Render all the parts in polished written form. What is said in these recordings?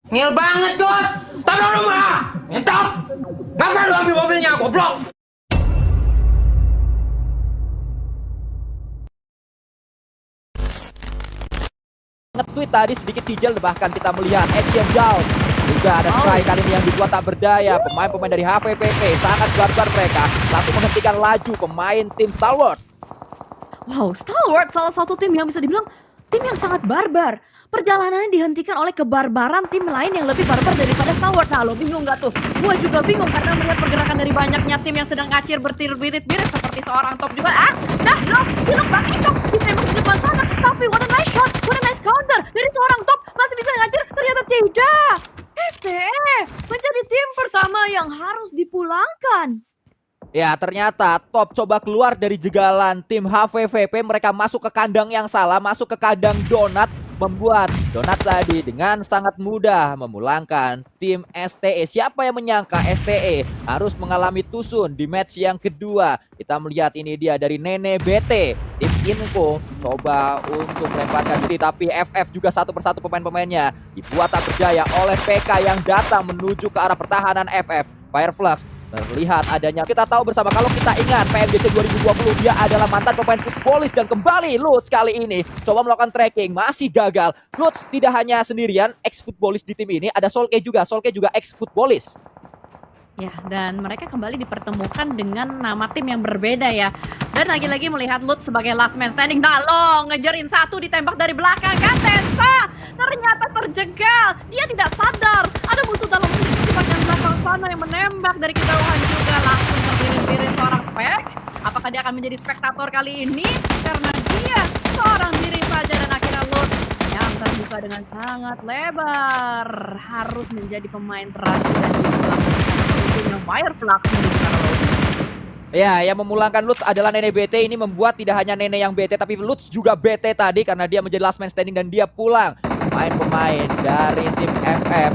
Ngel banget, Dos. Tolong lu mah. Entok. Ngapain lu ambil mobilnya, goblok? Nge-tweet tadi sedikit sijil, bahkan kita melihat action down. Juga ada try kali ini yang dibuat tak berdaya. Pemain-pemain dari HVPP sangat barbar mereka. Langsung menghentikan laju pemain tim Stalwart. Wow, Stalwart salah satu tim yang bisa dibilang tim yang sangat barbar. Perjalanannya dihentikan oleh kebarbaran tim lain yang lebih barbar daripada Stalwart. Nah, lo bingung nggak tuh? Gua juga bingung karena melihat pergerakan dari banyaknya tim yang sedang kacir bertirit-birit seperti seorang top juga. Nah, no, siluk bang itu ditembak di depan sana. Tapi what a nice shot, what a nice counter dari seorang top masih bisa ngacir, ternyata tidak. STE menjadi tim pertama yang harus dipulangkan. Ya, ternyata Top coba keluar dari jegalan tim HVVP. Mereka masuk ke kandang yang salah, masuk ke kandang Donat. Membuat Donat tadi dengan sangat mudah memulangkan tim STE. Siapa yang menyangka STE harus mengalami tusun di match yang kedua. Kita melihat ini dia dari Nene BT. Tim Inco coba untuk melemparkan diri, tapi FF juga satu persatu pemain-pemainnya dibuat tak berdaya oleh PK yang datang menuju ke arah pertahanan FF. Fireflux terlihat adanya, kita tahu bersama, kalau kita ingat PMGC 2020 dia adalah mantan pemain Footballis, dan kembali Lutz kali ini coba melakukan tracking, masih gagal. Lutz tidak hanya sendirian ex-Footballis di tim ini, ada Solke juga ex-Footballis. Ya, dan mereka kembali dipertemukan dengan nama tim yang berbeda ya. Dan lagi-lagi melihat Lutz sebagai last man standing. Nah lo, ngejarin satu ditembak dari belakang kan Tensa. Ternyata terjegal. Dia tidak sadar. Ada musuh dalam di bagian belakang sana yang menembak dari kejauhan juga. Langsung berdiri-diri seorang spek. Apakah dia akan menjadi spektator kali ini? Karena dia seorang diri saja, dan akhirnya Lutz yang terbuka dengan sangat lebar harus menjadi pemain terakhir dan Fireflux. Ya, yang memulangkan Lutz adalah Nene BT. Ini membuat tidak hanya Nene yang BT, tapi Lutz juga BT tadi karena dia menjadi last man standing dan dia pulang. Pemain-pemain dari tim FF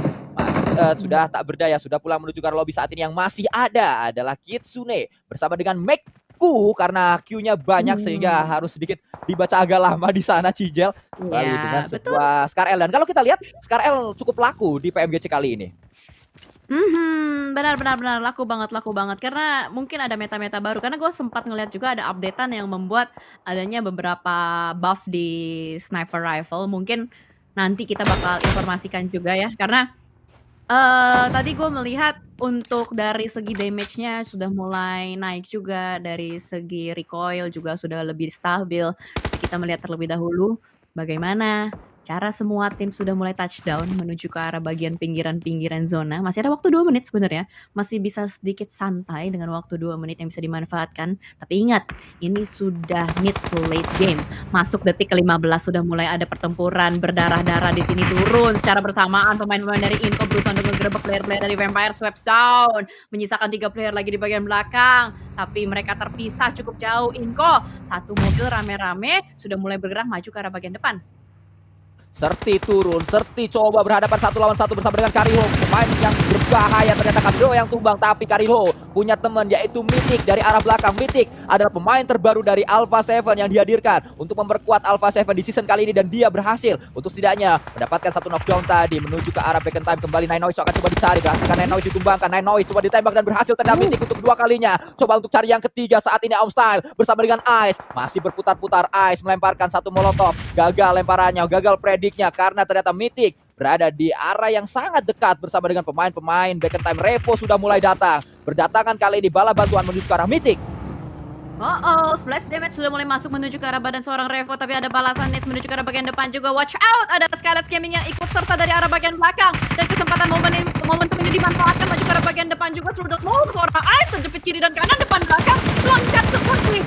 sudah tak berdaya, sudah pulang menuju ke lobby. Saat ini yang masih ada adalah Kitsune bersama dengan Meku, karena Q-nya banyak sehingga harus sedikit dibaca agak lama di sana. Cijel kembali dengan sebuah Scar L, dan kalau kita lihat Scar L cukup laku di PMGC kali ini. Benar laku banget karena mungkin ada meta-meta baru, karena gue sempat ngeliat juga ada updatean yang membuat adanya beberapa buff di sniper rifle. Mungkin nanti kita bakal informasikan juga ya, karena tadi gue melihat untuk dari segi damage-nya sudah mulai naik juga, dari segi recoil juga sudah lebih stabil. Kita melihat terlebih dahulu bagaimana cara semua tim sudah mulai touchdown menuju ke arah bagian pinggiran-pinggiran zona. Masih ada waktu 2 menit sebenarnya, masih bisa sedikit santai dengan waktu 2 menit yang bisa dimanfaatkan. Tapi ingat, ini sudah mid to late game. Masuk detik ke-15 sudah mulai ada pertempuran berdarah-darah di sini. Turun secara bersamaan pemain-pemain dari Inco berusaha untuk menggerebek player-player dari Vampire. Sweeps down, menyisakan 3 player lagi di bagian belakang, tapi mereka terpisah cukup jauh. Inco satu mobil rame-rame sudah mulai bergerak maju ke arah bagian depan. Serti turun, Serti coba berhadapan 1 lawan 1 bersama dengan Kariho, pemain yang berbahaya. Ternyata Kariho yang tumbang, tapi Kariho punya teman yaitu Mythic dari arah belakang. Mythic adalah pemain terbaru dari Alpha 7 yang dihadirkan untuk memperkuat Alpha 7 di season kali ini, dan dia berhasil untuk setidaknya mendapatkan 1 knockdown tadi menuju ke arah back time. Kembali Ninois akan coba dicari, berhasilkan Ninois ditumbangkan. Ninois coba ditembak dan berhasil. Ternyata Mythic untuk kedua kalinya coba untuk cari yang ketiga. Saat ini Omstyle bersama dengan Ice masih berputar-putar. Ice melemparkan 1 molotov, gagal lemparannya, gagal prediknya karena ternyata Mythic berada di arah yang sangat dekat bersama dengan pemain-pemain back time. Revo sudah mulai datang, berdatangan kali ini bala bantuan menuju ke arah Mythic. Splash damage sudah mulai masuk menuju ke arah badan seorang Revo, tapi ada balasan nades menuju ke arah bagian depan juga. Watch out, ada Skylet Gaming yang ikut serta dari arah bagian belakang, dan kesempatan momentum ini dimanfaatkan maju ke arah bagian depan juga. Through the smoke, seorang Ice terjepit kiri dan kanan, depan belakang loncat seperti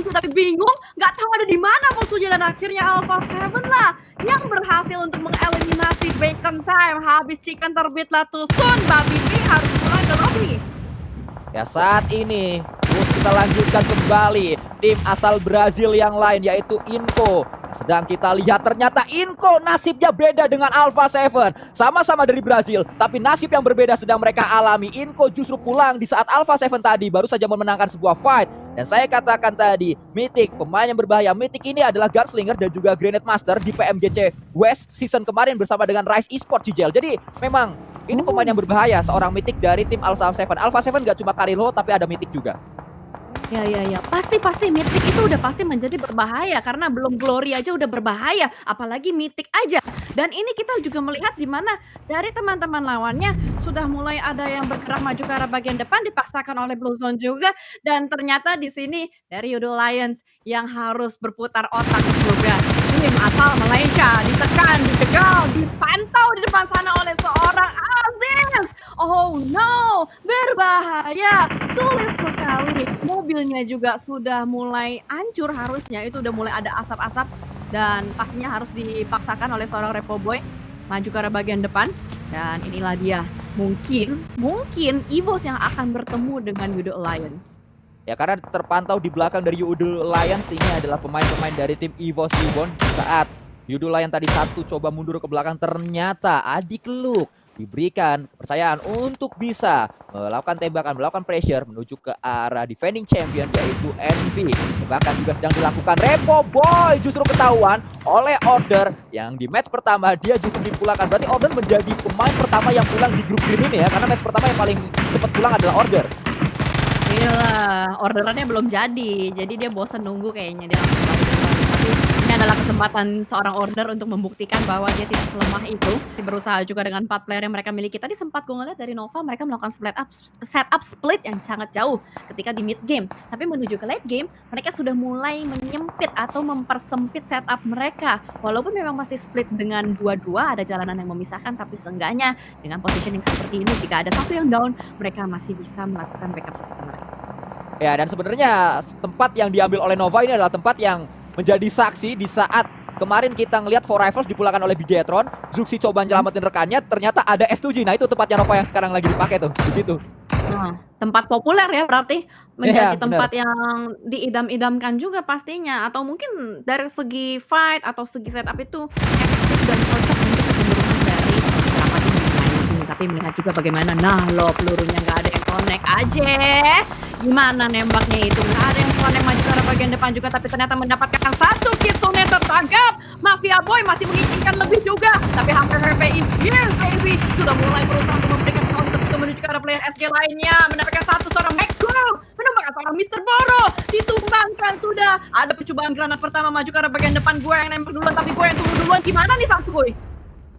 itu, tapi bingung nggak tahu ada di mana musuhnya, dan akhirnya Alpha 7 lah yang berhasil untuk mengeliminasi Bacon Time. Habis chicken terbitlah tusun, Babi B harus mulai ke lobby. Ya, saat ini Putri kita lanjutkan kembali tim asal Brazil yang lain yaitu Inco. Sedang kita lihat ternyata Inco nasibnya beda dengan Alpha 7. Sama-sama dari Brazil, tapi nasib yang berbeda sedang mereka alami. Inco justru pulang di saat Alpha 7 tadi baru saja memenangkan sebuah fight. Dan saya katakan tadi, Mythic, pemain yang berbahaya. Mythic ini adalah Gunslinger dan juga Grenade Master di PMGC West season kemarin bersama dengan Rise Esports Cigel. Jadi memang ini pemain yang berbahaya, seorang Mythic dari tim Alpha 7. Alpha 7 gak cuma Karilo, tapi ada Mythic juga. Ya. Pasti Mythic itu udah pasti menjadi berbahaya karena belum Glory aja udah berbahaya, apalagi Mythic aja. Dan ini kita juga melihat di mana dari teman-teman lawannya sudah mulai ada yang bergerak maju ke arah bagian depan dipaksakan oleh Blue Zone juga, dan ternyata di sini dari Yudo Lions yang harus berputar otak juga. Tim asal Malaysia ditekan, dicegal, dipantau di depan sana oleh seorang Aziz. Oh no, berbahaya, sulit sekali. Mobilnya juga sudah mulai hancur, harusnya itu udah mulai ada asap-asap dan pastinya harus dipaksakan oleh seorang Repo Boy maju ke arah bagian depan. Dan inilah dia, mungkin EVOS yang akan bertemu dengan Yudo Alliance. Ya, karena terpantau di belakang dari Yudo Lions ini adalah pemain-pemain dari tim EVOS Reborn. Saat Yudo Lions tadi satu coba mundur ke belakang, ternyata Adik Luke diberikan kepercayaan untuk bisa melakukan tembakan, melakukan pressure menuju ke arah defending champion yaitu NB. Bahkan juga sedang dilakukan. Repo Boy justru ketahuan oleh Order yang di match pertama dia justru dipulangkan. Berarti Order menjadi pemain pertama yang pulang di grup green ini ya, karena match pertama yang paling cepat pulang adalah Order. Iya, orderannya belum jadi dia bosan nunggu kayaknya dia langsung balik duluan. Tapi ini adalah kesempatan seorang Order untuk membuktikan bahwa dia tidak selemah itu. Dia berusaha juga dengan 4 player yang mereka miliki. Tadi sempat gue ngeliat dari Nova mereka melakukan setup split yang sangat jauh ketika di mid game. Tapi menuju ke late game, mereka sudah mulai menyempit atau mempersempit setup mereka. Walaupun memang masih split dengan 2-2, ada jalanan yang memisahkan, tapi seenggaknya dengan positioning seperti ini, jika ada satu yang down, mereka masih bisa melakukan backup satu sama lain. Ya, dan sebenarnya tempat yang diambil oleh Nova ini adalah tempat yang menjadi saksi di saat kemarin kita ngelihat Four Rifles dipulangkan oleh Bigetron. Zuxi coba nyelamatin rekannya, ternyata ada S2G. Nah, itu tempatnya Nova yang sekarang lagi dipakai tuh, di situ. Nah, tempat populer ya berarti menjadi Iya, tempat yang diidam-idamkan juga pastinya, atau mungkin dari segi fight atau segi setup itu efektif dan cocok untuk kecenderungan dari beberapa tim yang lain di sini. Tapi melihat juga bagaimana, nah lo pelurunya nggak ada yang connect aja. Gimana nembaknya itu, nggak ada yang connect maju ke arah bagian depan juga, tapi ternyata mendapatkan satu Kitsune tertangkap. Mafia Boy masih menginginkan lebih juga, tapi HVVP is here baby, sudah mulai berusaha untuk memberikan counter menuju ke arah player SG lainnya, mendapatkan satu seorang Mekko, menembakkan seorang Mr. Boro, ditumbangkan sudah. Ada percobaan granat pertama maju ke arah bagian depan, gue yang nembak duluan, tapi gue yang turun duluan. Gimana nih Santuy?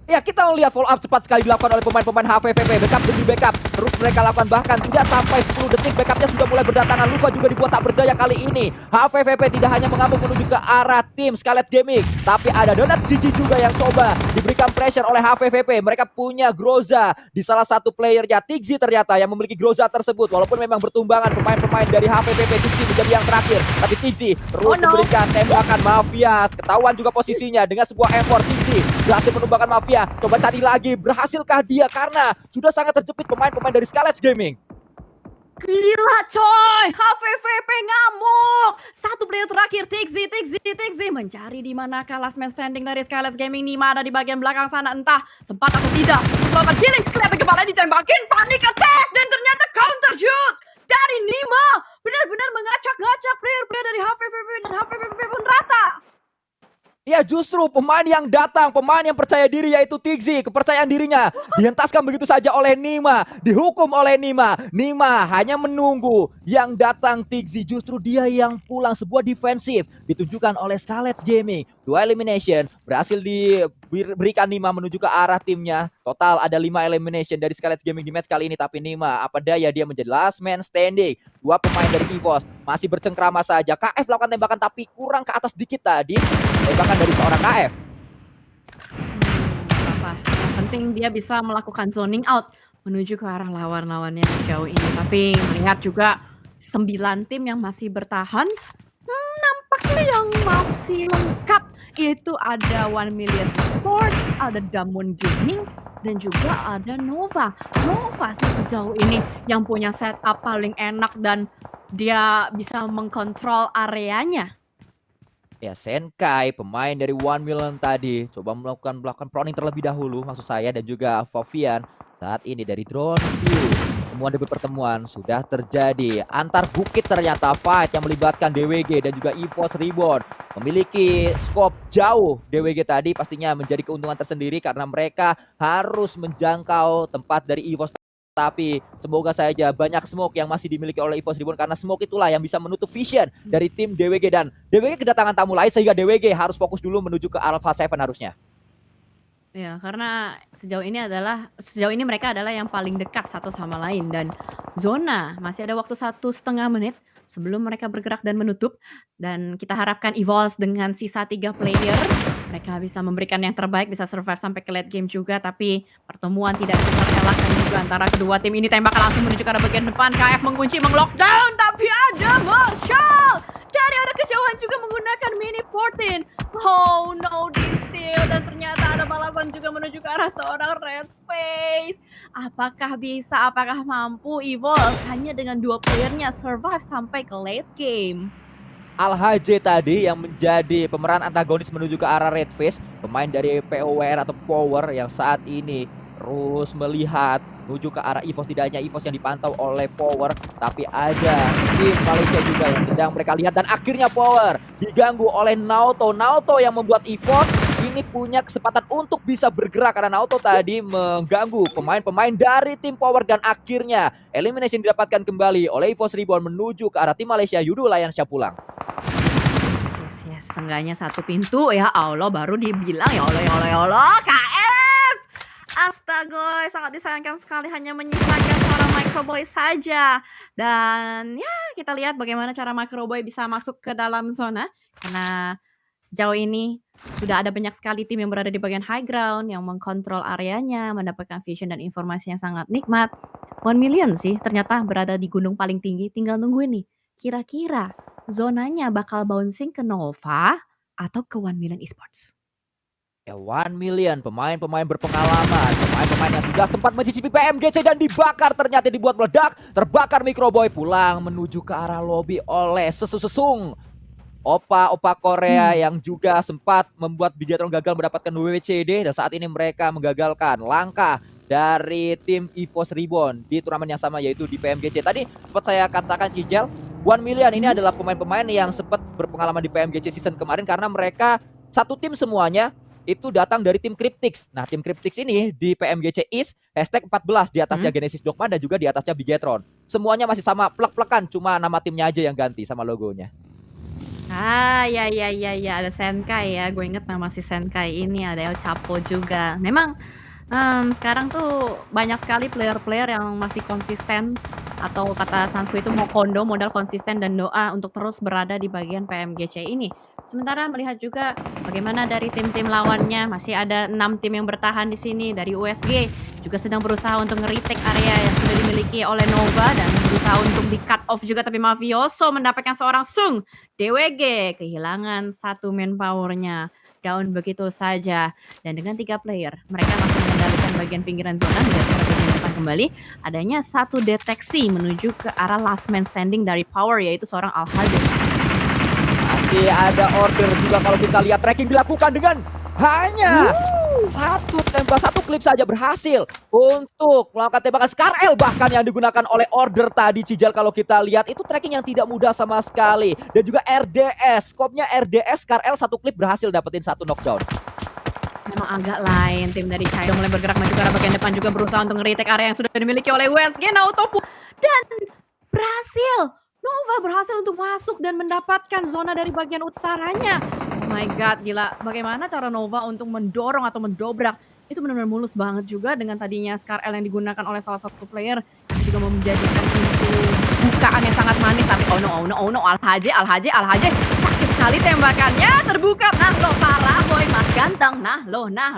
Ya, kita melihat follow up cepat sekali dilakukan oleh pemain-pemain HVVP. Backup demi backup terus mereka lakukan, bahkan tidak sampai 10 detik backupnya sudah mulai berdatangan. Lupa juga dibuat tak berdaya kali ini. HVVP tidak hanya mengamuk menuju ke arah tim Scarlet Gaming, tapi ada Donat Gigi juga yang coba diberikan pressure oleh HVVP. Mereka punya Groza di salah satu playernya, Tigzi ternyata yang memiliki Groza tersebut. Walaupun memang bertumbangan pemain-pemain dari HVVP, Tigzi menjadi yang terakhir, tapi Tigzi terus memberikan tembakan Mafia. Ketahuan juga posisinya dengan sebuah effort. Tigzi berhasil menumbangkan Mafia. Coba tadi lagi, berhasilkah dia? Karena sudah sangat terjepit pemain-pemain dari Scarlet Gaming. Gila coy, HVVP ngamuk. Satu player terakhir, Tigzi mencari di manakah last man standing dari Scarlet Gaming. Nima ada di bagian belakang sana, entah sempat atau tidak. Bapak Giling kelihatan kepala ditembakin, panik attack, dan ternyata counter shoot dari Nima. Benar-benar mengacak-ngacak player-player dari HVVP, dan HVVP pun rata. Ya, justru pemain yang datang, pemain yang percaya diri yaitu Tigzi. Kepercayaan dirinya dihentaskan begitu saja oleh Nima, dihukum oleh Nima. Nima hanya menunggu yang datang Tigzi, justru dia yang pulang. Sebuah defensif ditunjukkan oleh Scarlet Gaming. 2 elimination berhasil diberikan Nima menuju ke arah timnya. Total ada 5 elimination dari Scarlet Gaming di match kali ini, tapi Nima apa daya dia menjadi last man standing. 2 pemain dari EVOS masih bercengkrama saja. KF melakukan tembakan tapi kurang ke atas dikit tadi. Tembakan dari seorang KF. Apa? Yang penting dia bisa melakukan zoning out menuju ke arah lawan-lawannya sejauh ini. Tapi melihat juga 9 tim yang masih bertahan, nampaknya yang masih lengkap itu ada 1 Million Sports, ada Damwon Gaming, dan juga ada Nova. Nova sih sejauh ini yang punya setup paling enak dan dia bisa mengkontrol areanya. Ya, Senkai, pemain dari 1 Million tadi, coba melakukan proning terlebih dahulu, maksud saya, dan juga Favian. Saat ini dari drone view, semua debut pertemuan sudah terjadi. Antar bukit ternyata fight yang melibatkan DWG dan juga EVOS Reborn. Memiliki scope jauh, DWG tadi pastinya menjadi keuntungan tersendiri karena mereka harus menjangkau tempat dari EVOS. Tapi semoga saja banyak smoke yang masih dimiliki oleh EVOS Reborn karena smoke itulah yang bisa menutup vision dari tim DWG, dan DWG kedatangan tamu lain sehingga DWG harus fokus dulu menuju ke Alpha 7 harusnya. Ya, karena sejauh ini mereka adalah yang paling dekat satu sama lain, dan zona masih ada waktu 1,5 menit sebelum mereka bergerak dan menutup, dan kita harapkan EVOS dengan sisa 3 player mereka bisa memberikan yang terbaik, bisa survive sampai ke late game juga, tapi pertemuan tidak bisa terelakkan juga antara kedua tim ini. Tembakan langsung menuju ke arah bagian depan, KF mengunci, meng-lockdown, tapi ada Marshall dari arah kejauhan juga menggunakan mini 14. Oh no, di steal, dan ternyata ada balasan juga menuju ke arah seorang Red Face. Apakah bisa, apakah mampu EVOS hanya dengan 2 playernya survive sampai ke late game? Al-HJ tadi yang menjadi pemeran antagonis menuju ke arah Red Face, pemain dari POWR atau Power yang saat ini terus melihat menuju ke arah EVOS. Tidak hanya EVOS yang dipantau oleh Power, tapi ada tim Malaysia juga yang sedang mereka lihat, dan akhirnya Power diganggu oleh Naoto. Naoto yang membuat EVOS ini punya kesempatan untuk bisa bergerak karena Naoto tadi mengganggu pemain-pemain dari tim Power, dan akhirnya elimination didapatkan kembali oleh EVOS Reborn menuju ke arah tim Malaysia. Yudo Lion-Syah pulang. Yes, seenggaknya 1 pintu, ya Allah, baru dibilang ya Allah, KF. Astaga, sangat disayangkan sekali hanya menyisakan seorang Microboy saja. Dan ya, kita lihat bagaimana cara Microboy bisa masuk ke dalam zona, karena sejauh ini sudah ada banyak sekali tim yang berada di bagian high ground yang mengkontrol areanya, mendapatkan vision dan informasi yang sangat nikmat. 1 Million sih ternyata berada di gunung paling tinggi, tinggal nungguin nih, kira-kira zonanya bakal bouncing ke Nova atau ke 1 Million Esports? Ya, 1 Million, pemain-pemain berpengalaman, pemain-pemain yang sudah sempat mencicipi PMGC dan dibakar, ternyata dibuat meledak, terbakar Microboy, pulang menuju ke arah lobby oleh sesung opa Korea yang juga sempat membuat Bigatron gagal mendapatkan WWCD, dan saat ini mereka menggagalkan langkah dari tim EVOS Reborn di turnamen yang sama, yaitu di PMGC. Tadi sempat saya katakan, Cijel, 1 Million ini adalah pemain-pemain yang sempat berpengalaman di PMGC season kemarin karena mereka satu tim semuanya itu datang dari tim Cryptix. Nah, tim Cryptix ini di PMGC East #14, di atasnya Genesis Dogman dan juga di atasnya Bigatron. Semuanya masih sama, plek-plekan, cuma nama timnya aja yang ganti sama logonya. Ah, ya, ada Senkai ya, gue inget nama si Senkai ini, ada El Chapo juga. Memang sekarang tuh banyak sekali player-player yang masih konsisten, atau kata Sansku itu mau kondo, modal konsisten dan doa untuk terus berada di bagian PMGC ini. Sementara melihat juga bagaimana dari tim-tim lawannya, masih ada 6 tim yang bertahan di sini. Dari USG juga sedang berusaha untuk nge-retake area yang sudah dimiliki oleh Nova dan berusaha untuk di-cut off juga, tapi Mafioso mendapatkan seorang Sung. DWG kehilangan 1 manpower-nya, down begitu saja. Dan dengan 3 player, mereka masih mengendalikan bagian pinggiran zona. Melihat ke bagian depan kembali, adanya 1 deteksi menuju ke arah last man standing dari Power, yaitu seorang Al-HJ. Masih ada order juga kalau kita lihat tracking dilakukan dengan hanya satu tembak, satu klip saja berhasil untuk melakukan tembakan Skarl, bahkan yang digunakan oleh order tadi, Cijal. Kalau kita lihat itu tracking yang tidak mudah sama sekali, dan juga RDS, skopnya RDS Skarl, satu klip berhasil dapetin 1 knockdown. Memang agak lain tim dari Chaido, mulai bergerak maju ke arah bagian depan, juga berusaha untuk nge-retake area yang sudah dimiliki oleh WSG. Naoto dan berhasil, Nova berhasil untuk masuk dan mendapatkan zona dari bagian utaranya. Oh my god, gila. Bagaimana cara Nova untuk mendorong atau mendobrak? Itu benar-benar mulus banget juga dengan tadinya Skarl yang digunakan oleh salah satu player. Itu juga menjadikan pintu bukaan yang sangat manis. Tapi oh no, Al-HJ. Sakit sekali tembakannya, terbuka. Nah lo, Paraboy, Mas Ganteng. Nah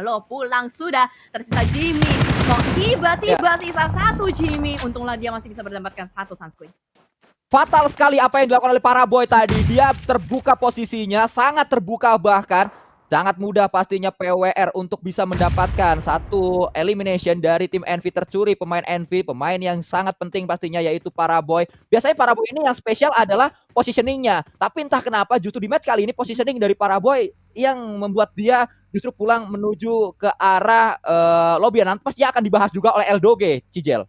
lo, pulang sudah. Tersisa Jimmy. Kok tiba-tiba sisa 1 Jimmy. Untunglah dia masih bisa mendapatkan 1 sunscreen. Fatal sekali apa yang dilakukan oleh Paraboy tadi. Dia terbuka posisinya, sangat terbuka bahkan. Sangat mudah pastinya PWR untuk bisa mendapatkan satu elimination dari tim Envy tercuri. Pemain Envy, pemain yang sangat penting pastinya yaitu Paraboy. Biasanya Paraboy ini yang spesial adalah positioningnya. Tapi entah kenapa justru di match kali ini positioning dari Paraboy yang membuat dia justru pulang menuju ke arah lobby. Nanti pasti akan dibahas juga oleh Eldoge, Cijel.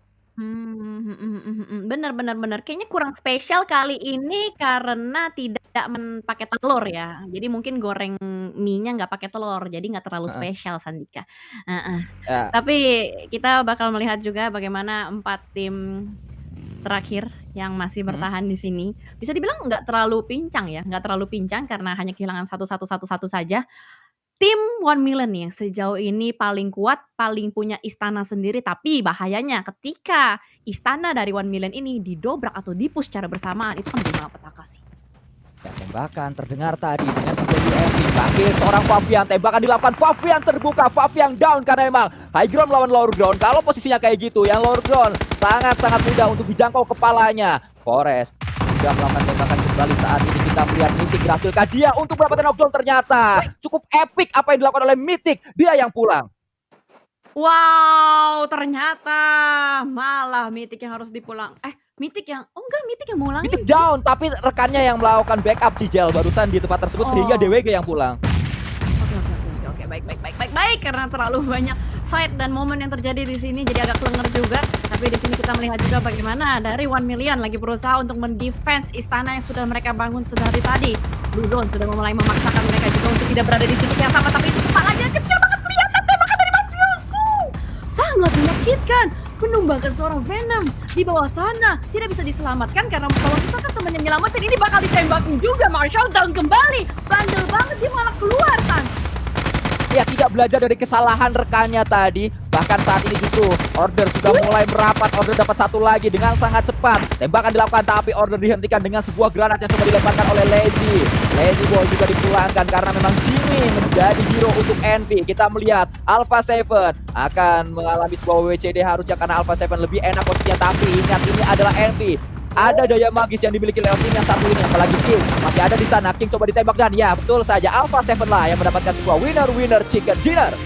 Bener bener bener. Kayaknya kurang spesial kali ini karena tidak pakai telur ya. Jadi mungkin goreng mie-nya nggak pakai telur, jadi nggak terlalu Heeh. spesial Sandika. Heeh. Ya. Tapi kita bakal melihat juga bagaimana 4 tim terakhir yang masih bertahan di sini. Bisa dibilang nggak terlalu pincang ya, nggak terlalu pincang karena hanya kehilangan satu saja. Tim One Million nih yang sejauh ini paling kuat, paling punya istana sendiri, tapi bahayanya ketika istana dari One Million ini didobrak atau di-push secara bersamaan, itu kan jadi malapetaka sih. Ya, tembakan terdengar tadi dengan terjadi ending. Akhir seorang Fabian, tembakan dilakukan, Fabian terbuka, Fabian down karena emang high ground melawan lower ground. Kalau posisinya kayak gitu, yang lower ground sangat-sangat mudah untuk dijangkau kepalanya. Forest sudah melakukan tembakan kembali. Saat ini kita melihat Mythic berhasilkah dia untuk mendapatkan knockdown. Ternyata cukup epic apa yang dilakukan oleh Mythic, dia yang pulang. Wow, ternyata malah Mythic yang harus dipulang. Mythic yang Mythic yang mulangin. Mythic down, tapi rekannya yang melakukan backup Cijel barusan di tempat tersebut sehingga DWG yang pulang. Oke, baik. Karena terlalu banyak fight dan momen yang terjadi di sini jadi agak klenger juga. Tapi di sini kita melihat juga bagaimana dari One Million lagi berusaha untuk mendefense istana yang sudah mereka bangun sedari tadi. Blue Zone sudah mulai memaksakan mereka juga untuk tidak berada di titik yang sama, tapi itu kepalanya kecil banget kelihatan tembakan dari Mas Yusu. Sangat menyakitkan, menumbangkan seorang Venom di bawah sana. Tidak bisa diselamatkan karena kalau misalkan temannya nyelamatin ini bakal ditembakin juga. Marshall down kembali. Bandel banget dia malah keluar kan. Ya, tidak belajar dari kesalahan rekannya tadi. Bahkan saat ini justru Order sudah mulai merapat. Order dapat satu lagi dengan sangat cepat. Tembakan dilakukan tapi Order dihentikan dengan sebuah granat yang coba dilemparkan oleh Lazy. Lazy Ball juga dipulangkan karena memang Jimmy menjadi hero untuk Envy. Kita melihat Alpha 7 akan mengalami sebuah WCD harusnya karena Alpha 7 lebih enak posisinya. Tapi ingat ini adalah Envy. Ada daya magis yang dimiliki oleh tim yang satu ini, apalagi King masih ada di sana. King coba ditembak dan ya betul saja Alpha 7 lah yang mendapatkan sebuah winner chicken dinner.